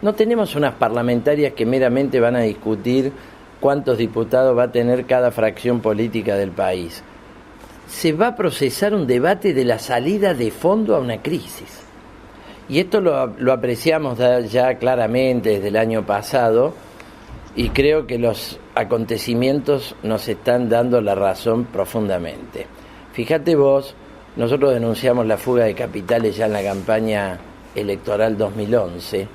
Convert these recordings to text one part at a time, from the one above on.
No tenemos unas parlamentarias que meramente van a discutir cuántos diputados va a tener cada fracción política del país. Se va a procesar un debate de la salida de fondo a una crisis. Y esto lo apreciamos ya claramente desde el año pasado, y creo que los acontecimientos nos están dando la razón profundamente. Fíjate vos, nosotros denunciamos la fuga de capitales ya en la campaña electoral 2011,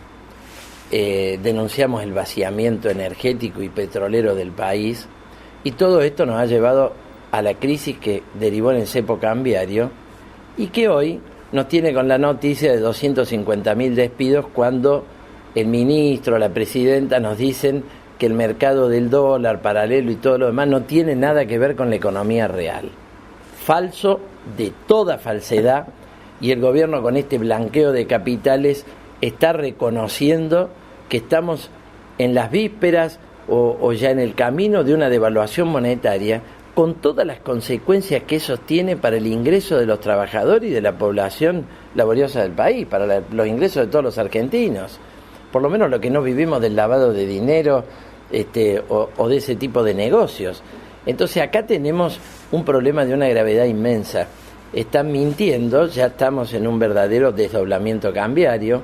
denunciamos el vaciamiento energético y petrolero del país, y todo esto nos ha llevado a la crisis que derivó en el cepo cambiario y que hoy nos tiene con la noticia de 250.000 despidos cuando el ministro, la presidenta nos dicen que el mercado del dólar paralelo y todo lo demás no tiene nada que ver con la economía real. Falso de toda falsedad, y el gobierno con este blanqueo de capitales está reconociendo que estamos en las vísperas o ya en el camino de una devaluación monetaria, con todas las consecuencias que eso tiene para el ingreso de los trabajadores y de la población laboriosa del país, para los ingresos de todos los argentinos. Por lo menos lo que no vivimos del lavado de dinero o de ese tipo de negocios. Entonces acá tenemos un problema de una gravedad inmensa. Están mintiendo, ya estamos en un verdadero desdoblamiento cambiario.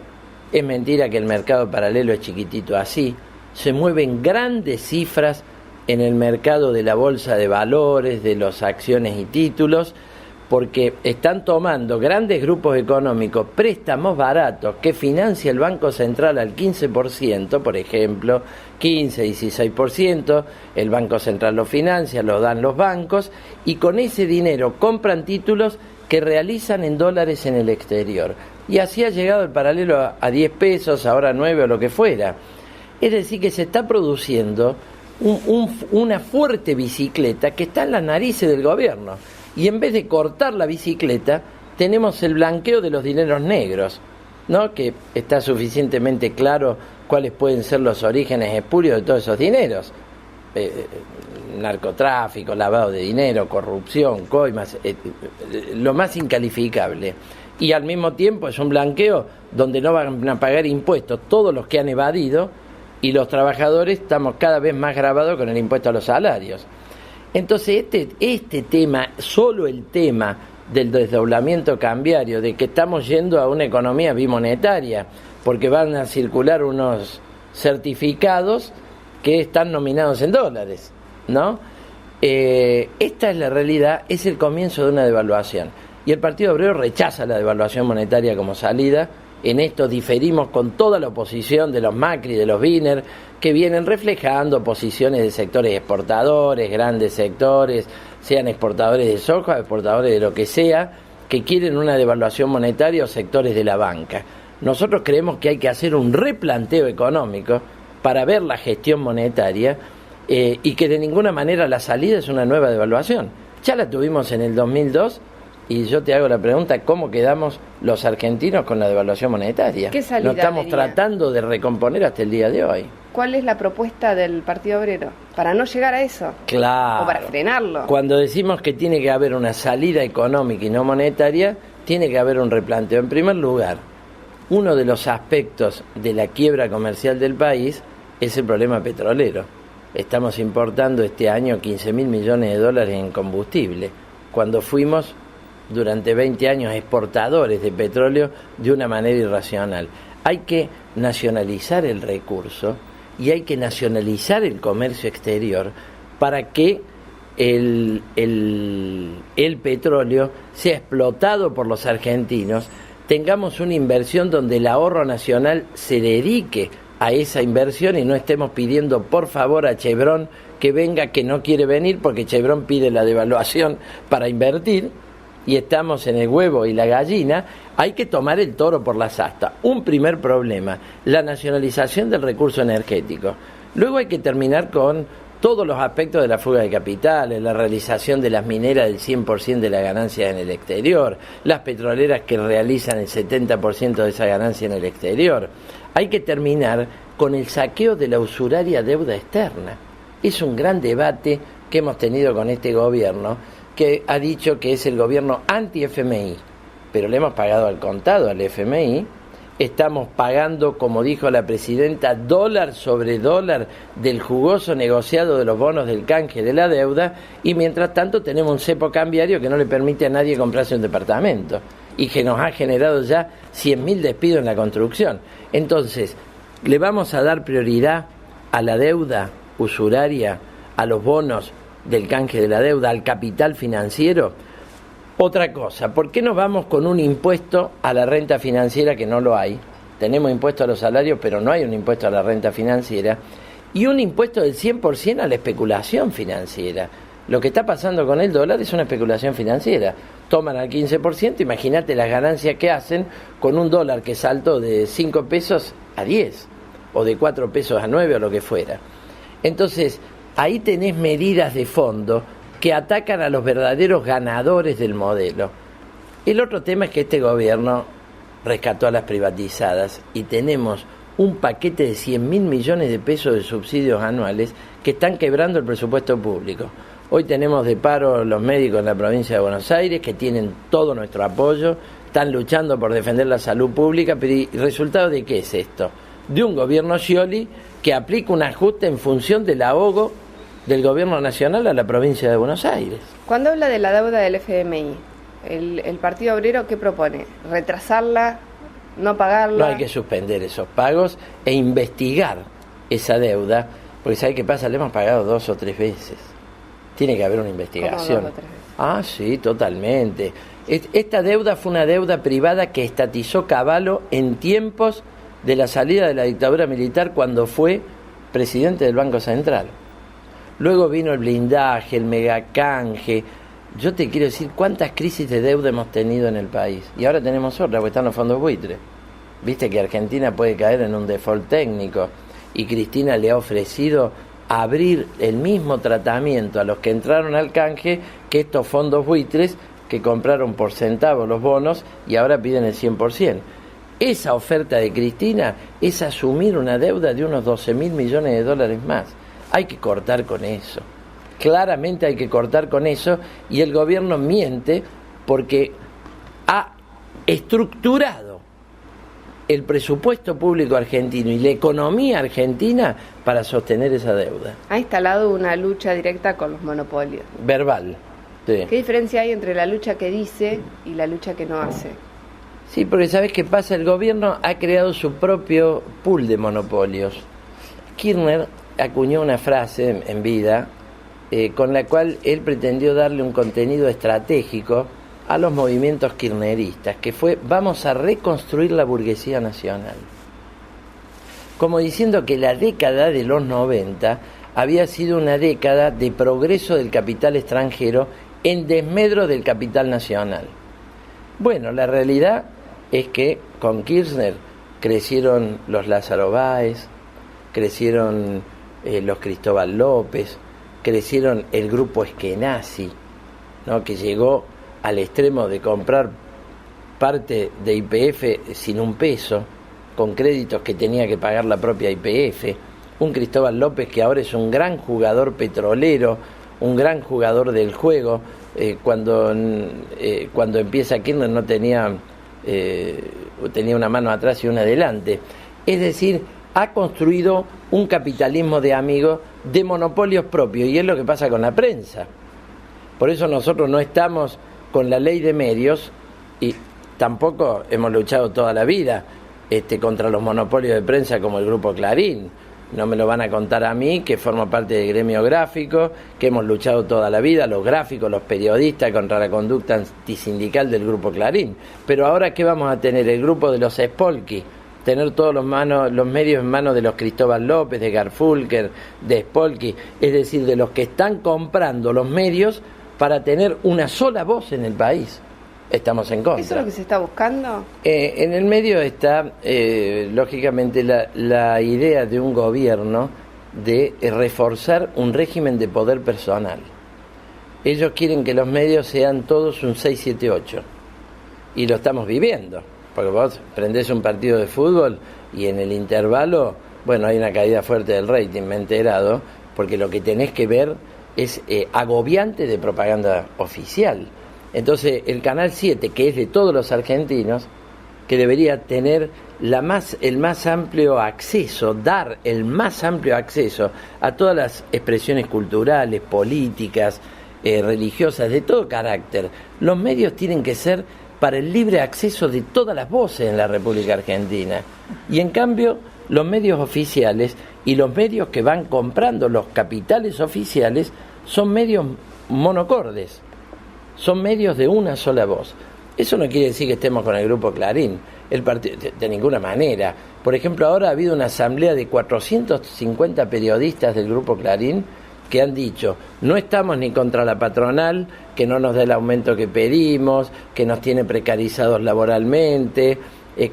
Es mentira que el mercado paralelo es chiquitito así. Se mueven grandes cifras en el mercado de la bolsa de valores, de las acciones y títulos, porque están tomando grandes grupos económicos préstamos baratos que financia el Banco Central al 15%, por ejemplo, 15, 16%, el Banco Central lo financia, lo dan los bancos, y con ese dinero compran títulos que realizan en dólares en el exterior. Y así ha llegado el paralelo a 10 pesos, ahora 9 o lo que fuera. Es decir, que se está produciendo una fuerte bicicleta que está en las narices del gobierno. Y en vez de cortar la bicicleta, tenemos el blanqueo de los dineros negros, ¿no? Que está suficientemente claro cuáles pueden ser los orígenes espurios de todos esos dineros. Narcotráfico, lavado de dinero, corrupción, coimas, lo más incalificable. Y al mismo tiempo es un blanqueo donde no van a pagar impuestos todos los que han evadido, y los trabajadores estamos cada vez más grabados con el impuesto a los salarios. Entonces este tema, solo el tema del desdoblamiento cambiario, de que estamos yendo a una economía bimonetaria, porque van a circular unos certificados que están nominados en dólares, ¿no? Esta es la realidad, es el comienzo de una devaluación. Y el Partido Obrero rechaza la devaluación monetaria como salida. En esto diferimos con toda la oposición de los Macri, de los Wiener, que vienen reflejando posiciones de sectores exportadores, grandes sectores, sean exportadores de soja, exportadores de lo que sea, que quieren una devaluación monetaria, o sectores de la banca. Nosotros creemos que hay que hacer un replanteo económico para ver la gestión monetaria y que de ninguna manera la salida es una nueva devaluación. Ya la tuvimos en el 2002. Y yo te hago la pregunta, ¿cómo quedamos los argentinos con la devaluación monetaria? ¿Qué salida Lo estamos diría? Tratando de recomponer hasta el día de hoy. ¿Cuál es la propuesta del Partido Obrero para no llegar a eso? Claro. O para frenarlo. Cuando decimos que tiene que haber una salida económica y no monetaria, tiene que haber un replanteo. En primer lugar, uno de los aspectos de la quiebra comercial del país es el problema petrolero. Estamos importando este año 15.000 millones de dólares en combustible, cuando fuimos durante 20 años exportadores de petróleo de una manera irracional. Hay que nacionalizar el recurso y hay que nacionalizar el comercio exterior para que el petróleo sea explotado por los argentinos, tengamos una inversión donde el ahorro nacional se dedique a esa inversión y no estemos pidiendo por favor a Chevron que venga, que no quiere venir porque Chevron pide la devaluación para invertir. Y estamos en el huevo y la gallina. Hay que tomar el toro por las astas. Un primer problema, la nacionalización del recurso energético. Luego hay que terminar con todos los aspectos de la fuga de capitales, la realización de las mineras del 100% de la ganancia en el exterior, las petroleras que realizan el 70% de esa ganancia en el exterior. Hay que terminar con el saqueo de la usuraria deuda externa. Es un gran debate que hemos tenido con este gobierno, que ha dicho que es el gobierno anti-FMI, pero le hemos pagado al contado al FMI, estamos pagando, como dijo la presidenta, dólar sobre dólar del jugoso negociado de los bonos del canje de la deuda, y mientras tanto tenemos un cepo cambiario que no le permite a nadie comprarse un departamento y que nos ha generado ya 100.000 despidos en la construcción. Entonces, ¿le vamos a dar prioridad a la deuda usuraria, a los bonos del canje de la deuda, al capital financiero? Otra cosa, ¿por qué no vamos con un impuesto a la renta financiera, que no lo hay? Tenemos impuesto a los salarios, pero no hay un impuesto a la renta financiera, y un impuesto del 100% a la especulación financiera. Lo que está pasando con el dólar es una especulación financiera. Toman al 15%, imagínate las ganancias que hacen con un dólar que saltó de 5 pesos a 10, o de 4 pesos a 9, o lo que fuera. Entonces, ahí tenés medidas de fondo que atacan a los verdaderos ganadores del modelo. El otro tema es que este gobierno rescató a las privatizadas y tenemos un paquete de 100.000 millones de pesos de subsidios anuales que están quebrando el presupuesto público. Hoy tenemos de paro los médicos en la provincia de Buenos Aires, que tienen todo nuestro apoyo, están luchando por defender la salud pública, pero ¿y el resultado de qué es esto? De un gobierno Scioli que aplica un ajuste en función del ahogo del gobierno nacional a la provincia de Buenos Aires. Cuando habla de la deuda del FMI, el Partido Obrero, ¿qué propone? ¿Retrasarla? ¿No pagarla? No, hay que suspender esos pagos e investigar esa deuda, porque ¿sabe qué pasa? Le hemos pagado 2 o 3 veces. Tiene que haber una investigación. ¿Cómo 2 o 3 veces? Ah, sí, totalmente. Esta deuda fue una deuda privada que estatizó Cavallo en tiempos de la salida de la dictadura militar, cuando fue presidente del Banco Central. Luego vino el blindaje, el megacanje. Yo te quiero decir cuántas crisis de deuda hemos tenido en el país. Y ahora tenemos otra, porque están los fondos buitres. Viste que Argentina puede caer en un default técnico. Y Cristina le ha ofrecido abrir el mismo tratamiento a los que entraron al canje que estos fondos buitres que compraron por centavos los bonos y ahora piden el 100%. Esa oferta de Cristina es asumir una deuda de unos 12.000 millones de dólares más. Hay que cortar con eso. Claramente hay que cortar con eso, y el gobierno miente porque ha estructurado el presupuesto público argentino y la economía argentina para sostener esa deuda. Ha instalado una lucha directa con los monopolios. Verbal. Sí. ¿Qué diferencia hay entre la lucha que dice y la lucha que no hace? Sí, porque ¿sabes qué pasa? El gobierno ha creado su propio pool de monopolios. Kirchner acuñó una frase en vida con la cual él pretendió darle un contenido estratégico a los movimientos kirchneristas, que fue: vamos a reconstruir la burguesía nacional. Como diciendo que la década de los 90 había sido una década de progreso del capital extranjero en desmedro del capital nacional. Bueno, la realidad es que con Kirchner crecieron los Lázaro Báez, crecieron los Cristóbal López, crecieron el grupo Eskenazi, ¿no?, que llegó al extremo de comprar parte de YPF sin un peso, con créditos que tenía que pagar la propia YPF. Un Cristóbal López que ahora es un gran jugador petrolero, un gran jugador del juego. Cuando empieza Kirchner no tenía una mano atrás y una adelante. Es decir, ha construido un capitalismo de amigos, de monopolios propios, y es lo que pasa con la prensa. Por eso nosotros no estamos con la ley de medios, y tampoco hemos luchado toda la vida contra los monopolios de prensa como el Grupo Clarín. No me lo van a contar a mí, que formo parte del gremio gráfico, que hemos luchado toda la vida, los gráficos, los periodistas, contra la conducta antisindical del Grupo Clarín. Pero ahora, ¿qué vamos a tener? El grupo de los Spolky, tener todos los medios en manos de los Cristóbal López, de Garfunkel, de Spolky, es decir, de los que están comprando los medios para tener una sola voz en el país. Estamos en contra. ¿Eso es lo que se está buscando? En el medio está, lógicamente, la idea de un gobierno de reforzar un régimen de poder personal. Ellos quieren que los medios sean todos un 6-7-8. Y lo estamos viviendo. Porque vos prendés un partido de fútbol y en el intervalo, bueno, hay una caída fuerte del rating, me he enterado, porque lo que tenés que ver es agobiante de propaganda oficial. Entonces, el Canal 7, que es de todos los argentinos, que debería tener el más amplio acceso, dar el más amplio acceso a todas las expresiones culturales, políticas, religiosas, de todo carácter. Los medios tienen que ser para el libre acceso de todas las voces en la República Argentina. Y en cambio, los medios oficiales y los medios que van comprando los capitales oficiales son medios monocordes, son medios de una sola voz. Eso no quiere decir que estemos con el Grupo Clarín, el partido, de ninguna manera. Por ejemplo, ahora ha habido una asamblea de 450 periodistas del Grupo Clarín que han dicho, no estamos ni contra la patronal, que no nos da el aumento que pedimos, que nos tiene precarizados laboralmente,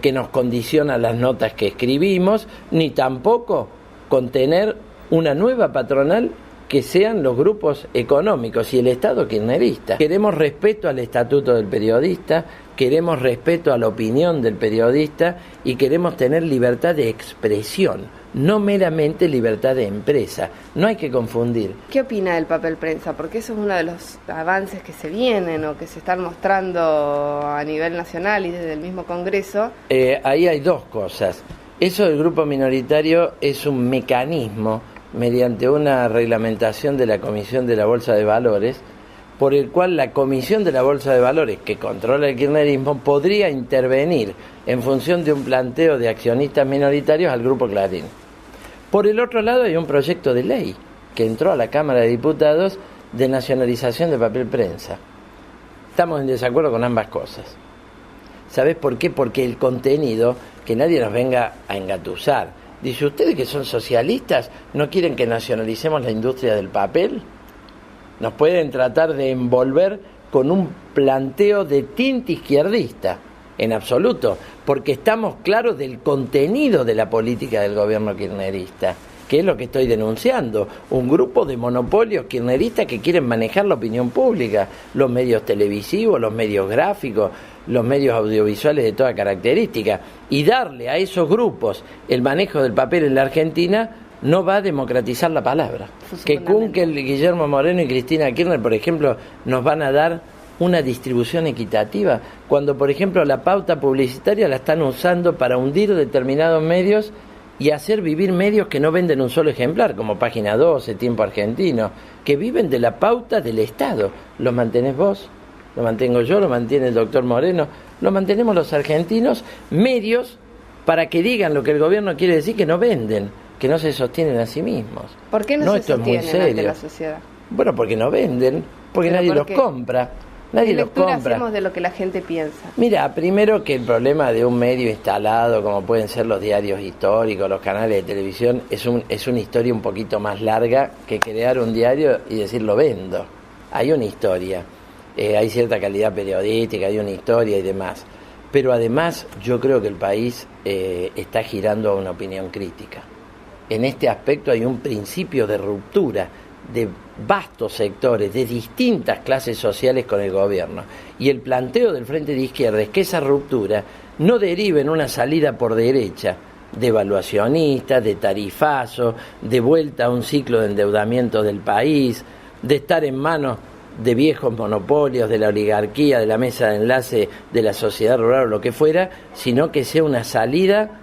que nos condiciona las notas que escribimos, ni tampoco con tener una nueva patronal que sean los grupos económicos y el Estado kirchnerista. Queremos respeto al estatuto del periodista, queremos respeto a la opinión del periodista y queremos tener libertad de expresión, no meramente libertad de empresa. No hay que confundir. ¿Qué opina del papel prensa? Porque eso es uno de los avances que se vienen o que se están mostrando a nivel nacional y desde el mismo Congreso. Ahí hay dos cosas. Eso del grupo minoritario es un mecanismo mediante una reglamentación de la Comisión de la Bolsa de Valores, por el cual la Comisión de la Bolsa de Valores, que controla el kirchnerismo, podría intervenir en función de un planteo de accionistas minoritarios al Grupo Clarín. Por el otro lado hay un proyecto de ley que entró a la Cámara de Diputados de nacionalización de papel prensa. Estamos en desacuerdo con ambas cosas. ¿Sabés por qué? Porque el contenido, que nadie nos venga a engatusar. Dice, ¿ustedes que son socialistas no quieren que nacionalicemos la industria del papel? Nos pueden tratar de envolver con un planteo de tinte izquierdista, en absoluto, porque estamos claros del contenido de la política del gobierno kirchnerista, que es lo que estoy denunciando, un grupo de monopolios kirchneristas que quieren manejar la opinión pública, los medios televisivos, los medios gráficos, los medios audiovisuales de toda característica, y darle a esos grupos el manejo del papel en la Argentina no va a democratizar la palabra. Que Kunkel, Guillermo Moreno y Cristina Kirchner, por ejemplo, nos van a dar una distribución equitativa, cuando, por ejemplo, la pauta publicitaria la están usando para hundir determinados medios y hacer vivir medios que no venden un solo ejemplar, como Página 12, Tiempo Argentino, que viven de la pauta del Estado. ¿Lo mantenés vos? ¿Lo mantengo yo? ¿Lo mantiene el doctor Moreno? ¿Lo mantenemos los argentinos? Medios para que digan lo que el gobierno quiere decir, que no venden, que no se sostienen a sí mismos. ¿Por qué no se sostienen ante la sociedad? Bueno, porque no venden, porque nadie los compra. Nadie los compra. ¿Qué lectura hacemos de lo que la gente piensa? Mira, primero que el problema de un medio instalado, como pueden ser los diarios históricos, los canales de televisión, es una historia un poquito más larga que crear un diario y decir lo vendo. Hay una historia, hay cierta calidad periodística, hay una historia y demás. Pero además yo creo que el país está girando a una opinión crítica. En este aspecto hay un principio de ruptura de vastos sectores, de distintas clases sociales con el gobierno. Y el planteo del Frente de Izquierda es que esa ruptura no derive en una salida por derecha, de evaluacionista, de tarifazo, de vuelta a un ciclo de endeudamiento del país, de estar en manos de viejos monopolios, de la oligarquía, de la mesa de enlace de la sociedad rural o lo que fuera, sino que sea una salida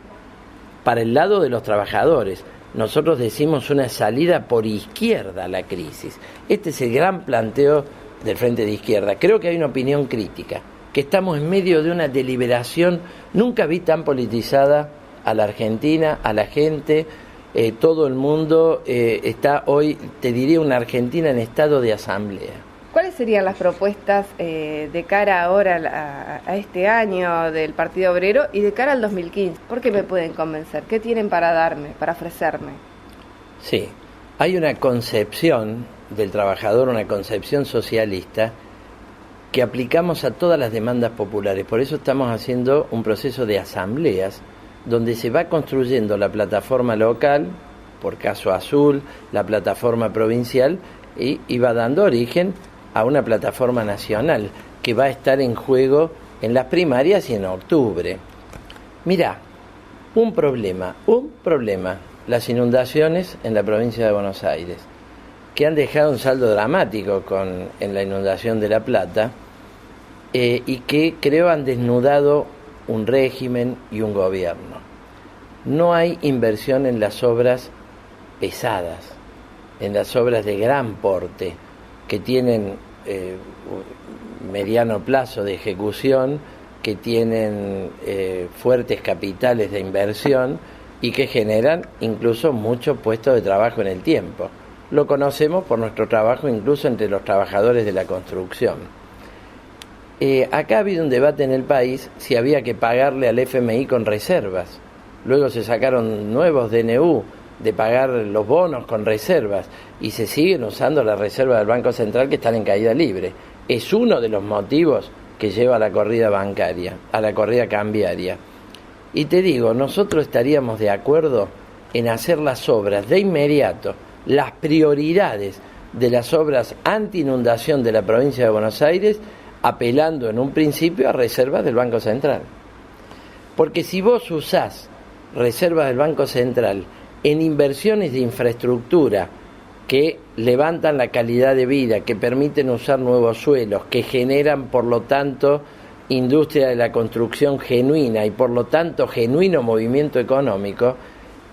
para el lado de los trabajadores. Nosotros decimos una salida por izquierda a la crisis. Este es el gran planteo del Frente de Izquierda. Creo que hay una opinión crítica, que estamos en medio de una deliberación. Nunca vi tan politizada a la Argentina, a la gente. Todo el mundo está hoy, te diría, una Argentina en estado de asamblea. ¿Cuáles serían las propuestas de cara ahora a este año del Partido Obrero y de cara al 2015? ¿Por qué me pueden convencer? ¿Qué tienen para darme, para ofrecerme? Sí, hay una concepción del trabajador, una concepción socialista que aplicamos a todas las demandas populares. Por eso estamos haciendo un proceso de asambleas donde se va construyendo la plataforma local, por caso Azul, la plataforma provincial, y va dando origen a una plataforma nacional que va a estar en juego en las primarias y en octubre. Mirá, un problema, las inundaciones en la provincia de Buenos Aires, que han dejado un saldo dramático en la inundación de La Plata, y que creo han desnudado un régimen y un gobierno. No hay inversión en las obras pesadas, en las obras de gran porte, que tienen mediano plazo de ejecución, que tienen fuertes capitales de inversión y que generan incluso muchos puestos de trabajo en el tiempo. Lo conocemos por nuestro trabajo incluso entre los trabajadores de la construcción. Acá ha habido un debate en el país si había que pagarle al FMI con reservas. Luego se sacaron nuevos DNU de pagar los bonos con reservas y se siguen usando las reservas del Banco Central que están en caída libre. Es uno de los motivos que lleva a la corrida bancaria, a la corrida cambiaria. Y te digo, nosotros estaríamos de acuerdo en hacer las obras de inmediato, las prioridades de las obras anti-inundación de la provincia de Buenos Aires, apelando en un principio a reservas del Banco Central. Porque si vos usás reservas del Banco Central en inversiones de infraestructura que levantan la calidad de vida, que permiten usar nuevos suelos, que generan por lo tanto industria de la construcción genuina y por lo tanto genuino movimiento económico,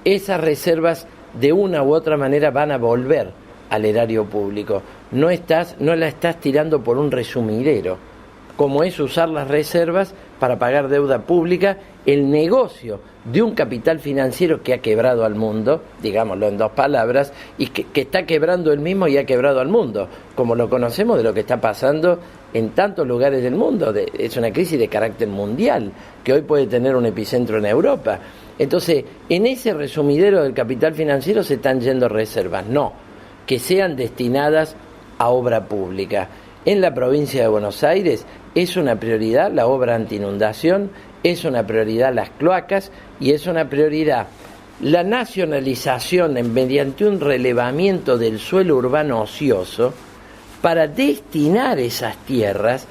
esas reservas de una u otra manera van a volver al erario público. No la estás tirando por un resumidero, como es usar las reservas para pagar deuda pública, el negocio de un capital financiero que ha quebrado al mundo, digámoslo en dos palabras, y que está quebrando él mismo y ha quebrado al mundo, como lo conocemos de lo que está pasando en tantos lugares del mundo. Es una crisis de carácter mundial, que hoy puede tener un epicentro en Europa. Entonces, en ese resumidero del capital financiero se están yendo reservas, no, que sean destinadas a obra pública. En la provincia de Buenos Aires es una prioridad la obra anti-inundación, es una prioridad las cloacas y es una prioridad la nacionalización mediante un relevamiento del suelo urbano ocioso para destinar esas tierras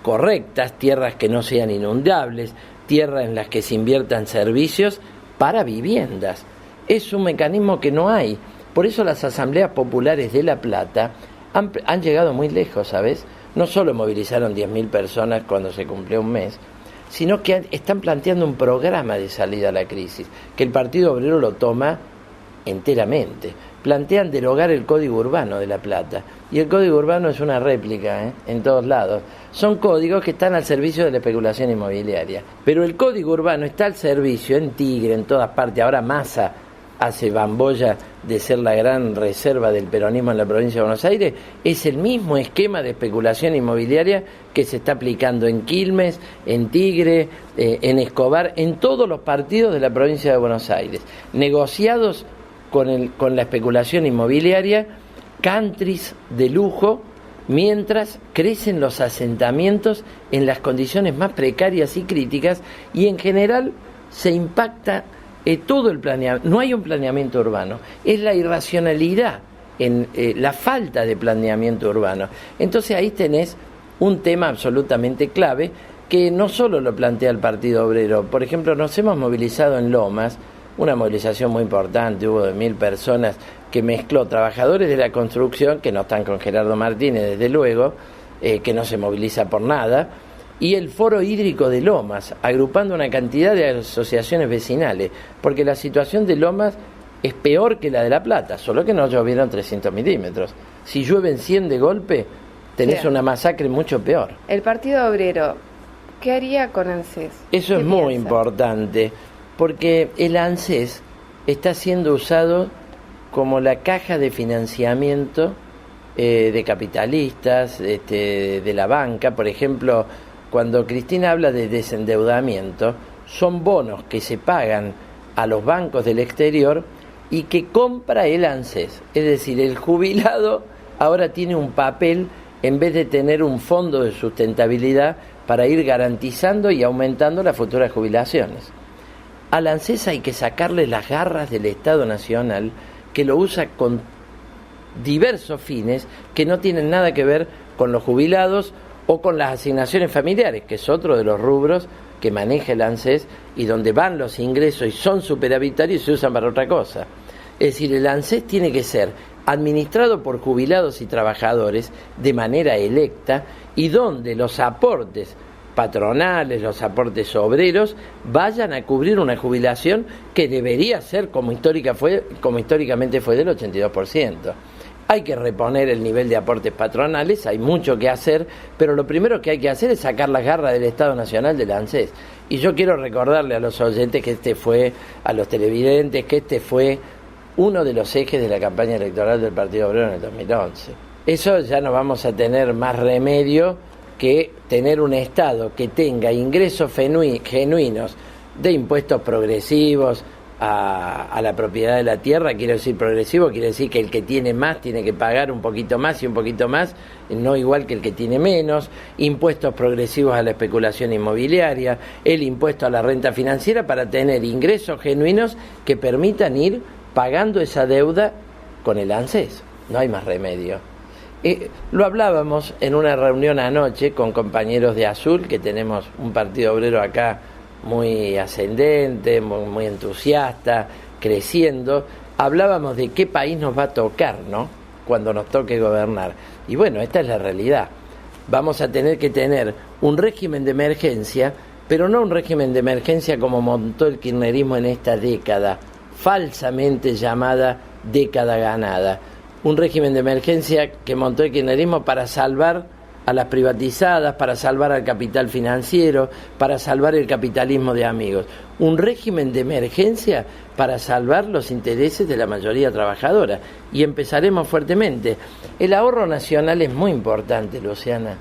correctas, tierras que no sean inundables, tierras en las que se inviertan servicios para viviendas. Es un mecanismo que no hay. Por eso las asambleas populares de La Plata han llegado muy lejos, ¿sabes? No solo movilizaron 10.000 personas cuando se cumplió un mes, sino que están planteando un programa de salida a la crisis, que el Partido Obrero lo toma enteramente. Plantean derogar el Código Urbano de La Plata, y el Código Urbano es una réplica, en todos lados. Son códigos que están al servicio de la especulación inmobiliaria, pero el Código Urbano está al servicio en Tigre, en todas partes. Ahora Massa hace bambolla de ser la gran reserva del peronismo en la provincia de Buenos Aires. Es el mismo esquema de especulación inmobiliaria que se está aplicando en Quilmes, en Tigre, en Escobar, en todos los partidos de la provincia de Buenos Aires, negociados con la especulación inmobiliaria, countries de lujo, mientras crecen los asentamientos en las condiciones más precarias y críticas, y en general se impacta todo el planeamiento. No hay un planeamiento urbano, es la irracionalidad, la falta de planeamiento urbano. Entonces ahí tenés un tema absolutamente clave que no solo lo plantea el Partido Obrero. Por ejemplo, nos hemos movilizado en Lomas, una movilización muy importante, hubo de 1.000 personas, que mezcló trabajadores de la construcción, que no están con Gerardo Martínez desde luego, que no se moviliza por nada, y el Foro Hídrico de Lomas, agrupando una cantidad de asociaciones vecinales, porque la situación de Lomas es peor que la de La Plata, solo que no llovieron 300 milímetros. Si llueven 100 de golpe, tenés una masacre mucho peor. El Partido Obrero, ¿qué haría con ANSES? Eso es muy importante, porque el ANSES está siendo usado como la caja de financiamiento de capitalistas, de la banca. Por ejemplo, cuando Cristina habla de desendeudamiento, son bonos que se pagan a los bancos del exterior y que compra el ANSES. Es decir, el jubilado ahora tiene un papel en vez de tener un fondo de sustentabilidad para ir garantizando y aumentando las futuras jubilaciones. Al ANSES hay que sacarle las garras del Estado Nacional, que lo usa con diversos fines que no tienen nada que ver con los jubilados o con las asignaciones familiares, que es otro de los rubros que maneja el ANSES y donde van los ingresos y son superavitarios y se usan para otra cosa. Es decir, el ANSES tiene que ser administrado por jubilados y trabajadores de manera electa, y donde los aportes patronales, los aportes obreros, vayan a cubrir una jubilación que debería ser como históricamente fue del 82%. Hay que reponer el nivel de aportes patronales, hay mucho que hacer, pero lo primero que hay que hacer es sacar las garras del Estado Nacional del ANSES. Y yo quiero recordarle a los oyentes a los televidentes, que este fue uno de los ejes de la campaña electoral del Partido Obrero en el 2011. Eso ya no vamos a tener más remedio que tener un Estado que tenga ingresos genuinos de impuestos progresivos a la propiedad de la tierra. Quiero decir progresivo, quiere decir que el que tiene más tiene que pagar un poquito más y un poquito más, no igual que el que tiene menos, impuestos progresivos a la especulación inmobiliaria, el impuesto a la renta financiera, para tener ingresos genuinos que permitan ir pagando esa deuda con el ANSES. No hay más remedio. Lo hablábamos en una reunión anoche con compañeros de Azul, que tenemos un partido obrero acá muy ascendente, muy entusiasta, creciendo. Hablábamos de qué país nos va a tocar, ¿no?, cuando nos toque gobernar. Y bueno, esta es la realidad. Vamos a tener que tener un régimen de emergencia, pero no un régimen de emergencia como montó el kirchnerismo en esta década, falsamente llamada década ganada. Un régimen de emergencia que montó el kirchnerismo para salvar a las privatizadas, para salvar al capital financiero, para salvar el capitalismo de amigos. Un régimen de emergencia para salvar los intereses de la mayoría trabajadora. Y empezaremos fuertemente. El ahorro nacional es muy importante, Luciana,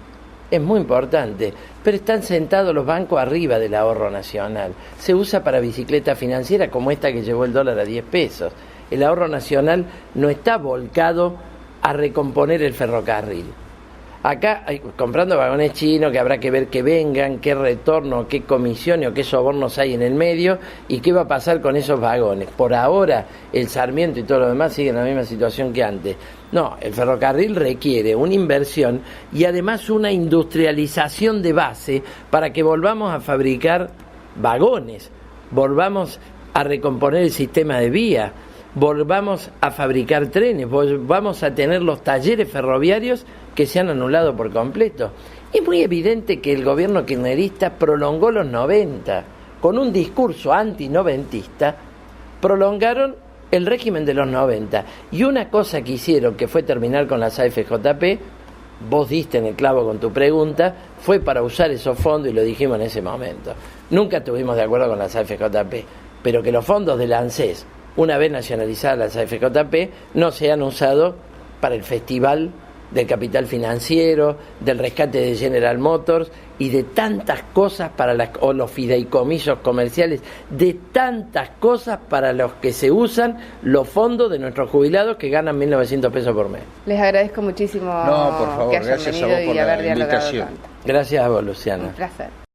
es muy importante, pero están sentados los bancos arriba del ahorro nacional. Se usa para bicicleta financiera como esta que llevó el dólar a 10 pesos. El ahorro nacional no está volcado a recomponer el ferrocarril. Acá, comprando vagones chinos, que habrá que ver que vengan, qué retorno, qué comisiones o qué sobornos hay en el medio y qué va a pasar con esos vagones. Por ahora, el Sarmiento y todo lo demás siguen en la misma situación que antes. No, el ferrocarril requiere una inversión y además una industrialización de base para que volvamos a fabricar vagones, volvamos a recomponer el sistema de vía, volvamos a fabricar trenes, volvamos a tener los talleres ferroviarios que se han anulado por completo. Es muy evidente que el gobierno kirchnerista prolongó los 90, con un discurso antinoventista, prolongaron el régimen de los 90. Y una cosa que hicieron, que fue terminar con las AFJP, vos diste en el clavo con tu pregunta, fue para usar esos fondos, y lo dijimos en ese momento. Nunca estuvimos de acuerdo con las AFJP, pero que los fondos del ANSES, una vez nacionalizadas las AFJP, no se han usado para el festival del capital financiero, del rescate de General Motors y de tantas cosas o los fideicomisos comerciales, de tantas cosas para los que se usan los fondos de nuestros jubilados que ganan 1.900 pesos por mes. Les agradezco muchísimo por favor, que hayan gracias venido a vos por y haber la dialogado invitación. tanto. Gracias a vos, Luciana. Un placer.